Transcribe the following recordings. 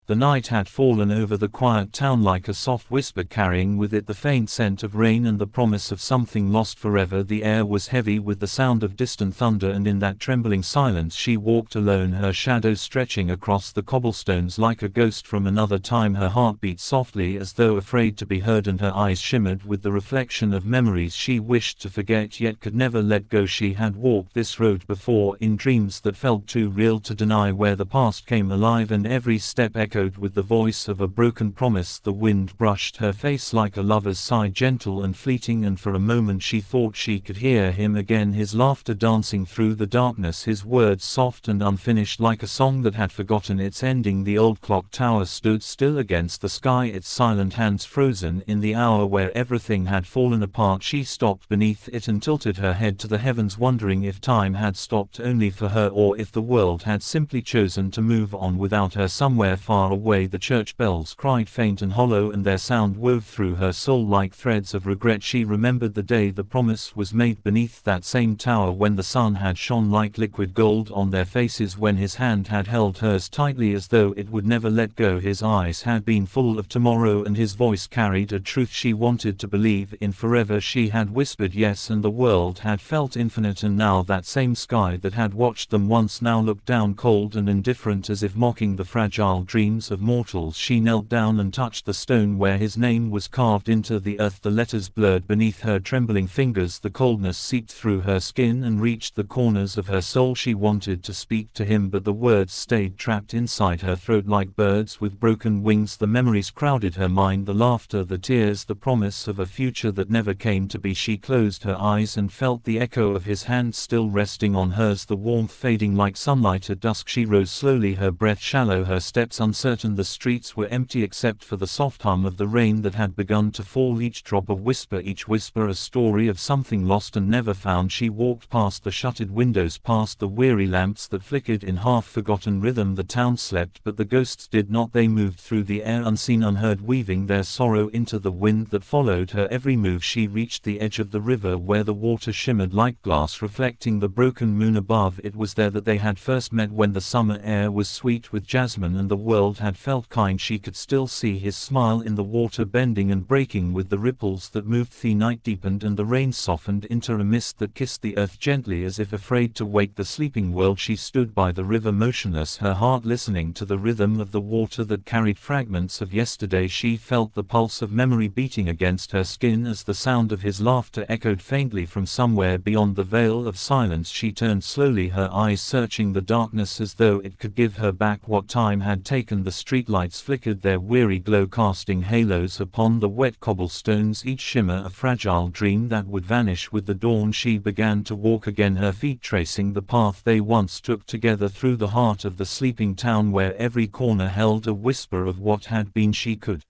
The night had fallen over the quiet town like a soft whisper, carrying with it the faint scent of rain and the promise of something lost forever. The air was heavy with the sound of distant thunder, and in that trembling silence she walked alone, her shadow stretching across the cobblestones like a ghost from another time. Her heart beat softly as though afraid to be heard, and her eyes shimmered with the reflection of memories she wished to forget yet could never let go. She had walked this road before in dreams that felt too real to deny, where the past came alive and every step echoed with the voice of a broken promise. The wind brushed her face like a lover's sigh, gentle and fleeting, and for a moment she thought she could hear him again, his laughter dancing through the darkness, his words soft and unfinished like a song that had forgotten its ending. The old clock tower stood still against the sky, its silent hands frozen in the hour where everything had fallen apart. She stopped beneath it and tilted her head to the heavens, wondering if time had stopped only for her, or if the world had simply chosen to move on without her. Somewhere far away the church bells cried faint and hollow, and their sound wove through her soul like threads of regret. She remembered the day the promise was made beneath that same tower, when the sun had shone like liquid gold on their faces, when his hand had held hers tightly as though it would never let go. His eyes had been full of tomorrow, and his voice carried a truth she wanted to believe in forever. She had whispered yes, and the world had felt infinite, and now that same sky that had watched them once now looked down cold and indifferent, as if mocking the fragile dreams of mortals. She knelt down and touched the stone where his name was carved into the earth. The letters blurred beneath her trembling fingers, the coldness seeped through her skin and reached the corners of her soul. She wanted to speak to him, but the words stayed trapped inside her throat like birds with broken wings. The memories crowded her mind, the laughter, the tears, the promise of a future that never came to be. She closed her eyes and felt the echo of his hand still resting on hers, the warmth fading like sunlight at dusk. She rose slowly, her breath shallow, her steps uncertain. The streets were empty except for the soft hum of the rain that had begun to fall, each drop a whisper, each whisper a story of something lost and never found. She walked past the shuttered windows, past the weary lamps that flickered in half-forgotten rhythm. The town slept, but the ghosts did not. They moved through the air unseen, unheard, weaving their sorrow into the wind that followed her every move. She reached the edge of the river where the water shimmered like glass reflecting the broken moon above. It was there that they had first met, when the summer air was sweet with jasmine and the world had felt kind. She could still see his smile in the water, bending and breaking with the ripples that moved. The night deepened and the rain softened into a mist that kissed the earth gently as if afraid to wake the sleeping world. She stood by the river motionless, her heart listening to the rhythm of the water that carried fragments of yesterday. She felt the pulse of memory beating against her skin as the sound of his laughter echoed faintly from somewhere beyond the veil of silence. She turned slowly, her eyes searching the darkness as though it could give her back what time had taken. The streetlights flickered their weary glow, casting halos upon the wet cobblestones, each shimmer a fragile dream that would vanish with the dawn. She began to walk again, her feet tracing the path they once took together through the heart of the sleeping town, where every corner held a whisper of what had been. She could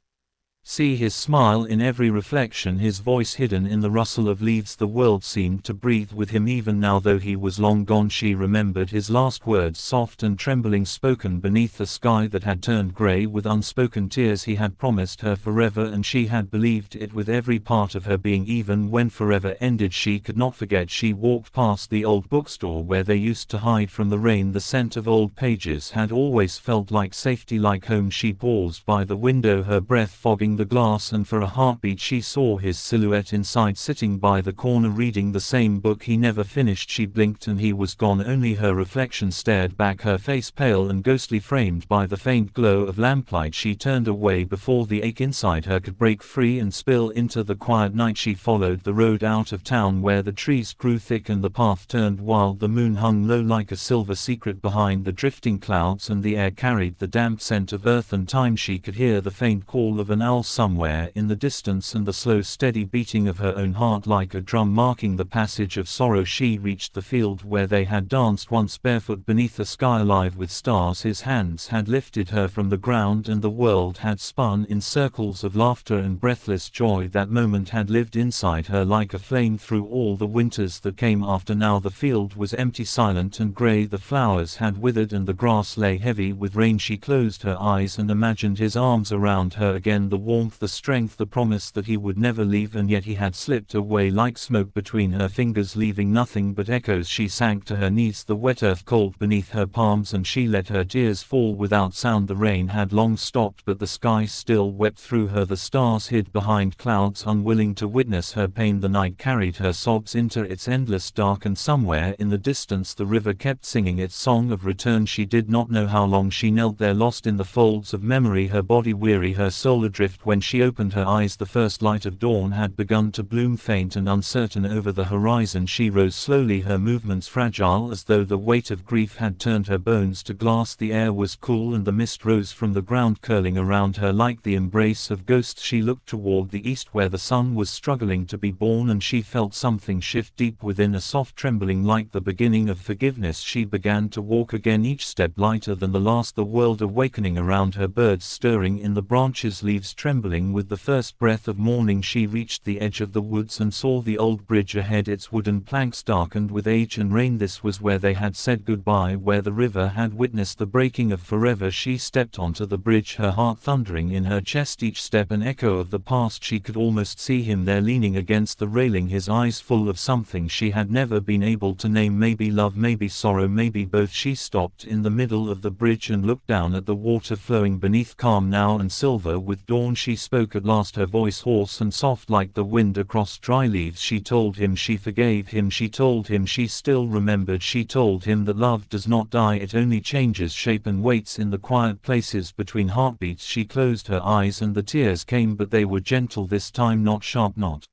see his smile in every reflection, his voice hidden in the rustle of leaves. The world seemed to breathe with him even now, though he was long gone. She remembered his last words, soft and trembling, spoken beneath a sky that had turned gray with unspoken tears. He had promised her forever, and she had believed it with every part of her being. Even when forever ended, she could not forget. She walked past the old bookstore where they used to hide from the rain. The scent of old pages had always felt like safety, like home. She paused by the window, her breath fogging the glass, and for a heartbeat she saw his silhouette inside, sitting by the corner reading the same book he never finished. She blinked and he was gone. Only her reflection stared back, her face pale and ghostly, framed by the faint glow of lamplight. She turned away before the ache inside her could break free and spill into the quiet night. She followed the road out of town where the trees grew thick and the path turned wild. The moon hung low like a silver secret behind the drifting clouds, and the air carried the damp scent of earth and time. She could hear the faint call of an owl somewhere in the distance, and the slow steady beating of her own heart like a drum marking the passage of sorrow. She reached the field where they had danced once barefoot beneath a sky alive with stars. His hands had lifted her from the ground and the world had spun in circles of laughter and breathless joy. That moment had lived inside her like a flame through all the winters that came after. Now the field was empty, silent and gray. The flowers had withered and the grass lay heavy with rain. She closed her eyes and imagined his arms around her again, the warmth warmth, the strength, the promise that he would never leave, and yet he had slipped away like smoke between her fingers, leaving nothing but echoes. She sank to her knees, the wet earth cold beneath her palms, and she let her tears fall without sound. The rain had long stopped, but the sky still wept through her. The stars hid behind clouds, unwilling to witness her pain. The night carried her sobs into its endless dark, and somewhere in the distance the river kept singing its song of return. She did not know how long she knelt there, lost in the folds of memory, her body weary, her soul adrift. When she opened her eyes, the first light of dawn had begun to bloom, faint and uncertain over the horizon. She rose slowly, her movements fragile, as though the weight of grief had turned her bones to glass. The air was cool, and the mist rose from the ground, curling around her like the embrace of ghosts. She looked toward the east, where the sun was struggling to be born, and she felt something shift deep within, a soft trembling like the beginning of forgiveness. She began to walk again, each step lighter than the last, the world awakening around her, birds stirring in the branches, leaves trembling with the first breath of morning. She reached the edge of the woods and saw the old bridge ahead, its wooden planks darkened with age and rain. This was where they had said goodbye, where the river had witnessed the breaking of forever. She stepped onto the bridge, her heart thundering in her chest, each step an echo of the past. She could almost see him there, leaning against the railing, his eyes full of something she had never been able to name, maybe love, maybe sorrow, maybe both. She stopped in the middle of the bridge and looked down at the water flowing beneath, calm now and silver with dawn. She spoke at last, her voice hoarse and soft like the wind across dry leaves. She told him she forgave him, she told him she still remembered, she told him that love does not die, it only changes shape and waits in the quiet places between heartbeats. She closed her eyes and the tears came, but they were gentle this time, not sharp, not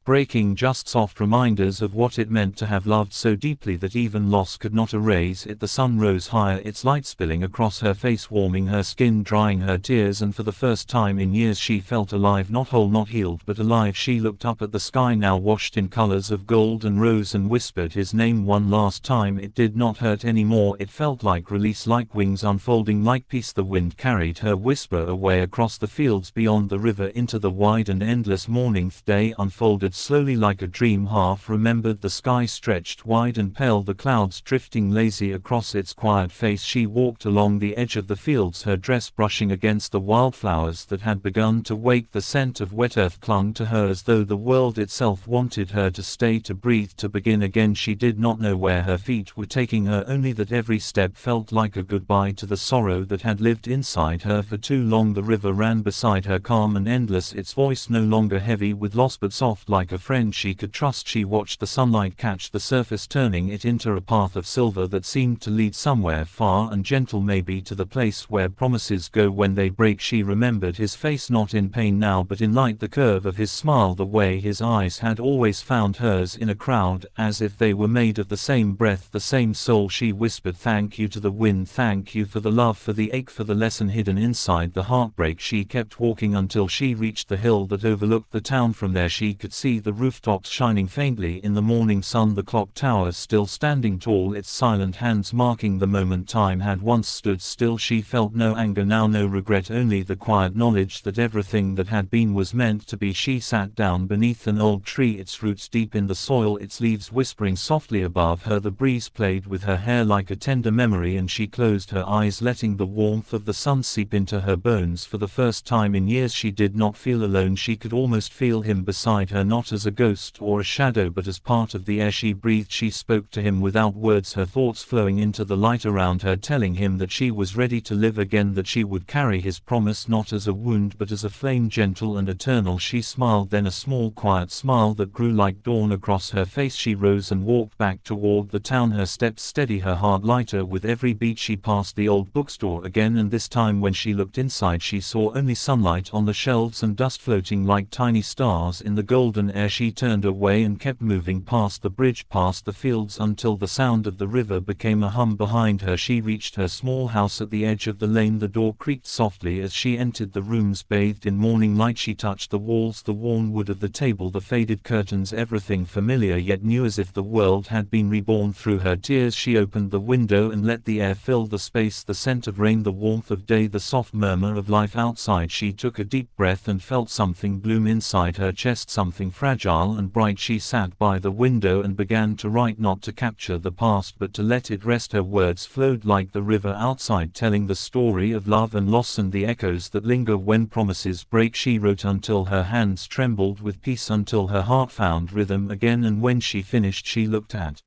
breaking, just soft reminders of what it meant to have loved so deeply that even loss could not erase it. The sun rose higher, its light spilling across her face, warming her skin, drying her tears, and for the first time in years she felt alive, not whole, not healed, but alive. She looked up at the sky, now washed in colors of gold and rose, and whispered his name one last time. It did not hurt anymore, it felt like release, like wings unfolding, like peace. The wind carried her whisper away across the fields beyond the river into the wide and endless morning. The day unfolded slowly like a dream, half remembered. The sky stretched wide and pale, the clouds drifting lazy across its quiet face. She walked along the edge of the fields, her dress brushing against the wildflowers that had begun to wake. The scent of wet earth clung to her as though the world itself wanted her to stay, to breathe, to begin again. She did not know where her feet were taking her, only that every step felt like a goodbye to the sorrow that had lived inside her for too long. The river ran beside her, calm and endless, its voice no longer heavy with loss but soft like a friend she could trust. She watched the sunlight catch the surface, turning it into a path of silver that seemed to lead somewhere far and gentle, maybe to the place where promises go when they break. She remembered his face, not in pain now but in light, the curve of his smile, the way his eyes had always found hers in a crowd, as if they were made of the same breath, the same soul. She whispered, thank you to the wind, thank you for the love, for the ache, for the lesson hidden inside the heartbreak. She kept walking until she reached the hill that overlooked the town. From there she could see the rooftops shining faintly in the morning sun, the clock tower still standing tall, its silent hands marking the moment time had once stood still. She felt no anger now, no regret, only the quiet knowledge that everything that had been was meant to be. She sat down beneath an old tree, its roots deep in the soil, its leaves whispering softly above her. The breeze played with her hair like a tender memory, and she closed her eyes, letting the warmth of the sun seep into her bones. For the first time in years she did not feel alone. She could almost feel him beside her, not as a ghost or a shadow but as part of the air she breathed. She spoke to him without words, her thoughts flowing into the light around her, telling him that she was ready to live again, that she would carry his promise not as a wound but as a flame, gentle and eternal. She smiled, then a small quiet smile that grew like dawn across her face. She rose and walked back toward the town, her steps steady, her heart lighter with every beat. She passed the old bookstore again, and this time when she looked inside she saw only sunlight on the shelves and dust floating like tiny stars in the golden air. She turned away and kept moving past the bridge, past the fields, until the sound of the river became a hum behind her. She reached her small house at the edge of the lane. The door creaked softly as she entered. The rooms bathed in morning light. She touched the walls, the worn wood of the table, the faded curtains, everything familiar yet new, as if the world had been reborn. Through her tears she opened the window and let the air fill the space, the scent of rain, the warmth of day, the soft murmur of life outside. She took a deep breath and felt something bloom inside her chest, something fresh fragile and bright. She sat by the window and began to write, not to capture the past but to let it rest. Her words flowed like the river outside, telling the story of love and loss and the echoes that linger when promises break. She wrote until her hands trembled with peace, until her heart found rhythm again, and when she finished she looked at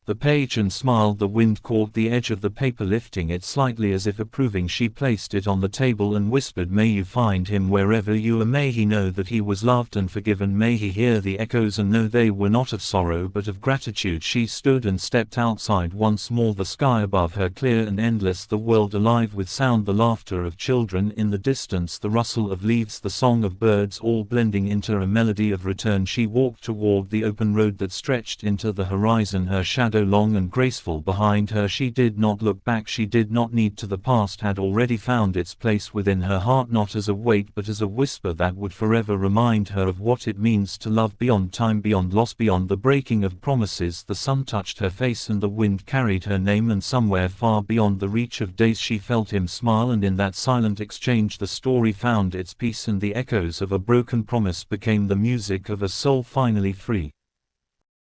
the page and smiled. The wind caught the edge of the paper, lifting it slightly as if approving. She placed it on the table and whispered, "May you find him wherever you are. May he know that he was loved and forgiven. May he hear the echoes and know they were not of sorrow but of gratitude." She stood and stepped outside once more, the sky above her clear and endless, the world alive with sound, the laughter of children in the distance, the rustle of leaves, the song of birds, all blending into a melody of return. She walked toward the open road that stretched into the horizon, her shadow long and graceful behind her. She did not look back. She did not need to. The past had already found its place within her heart, not as a weight but as a whisper that would forever remind her of what it means to love beyond time, beyond loss, beyond the breaking of promises. The sun touched her face and the wind carried her name, and somewhere far beyond the reach of days she felt him smile, and in that silent exchange the story found its peace, and the echoes of a broken promise became the music of a soul finally free.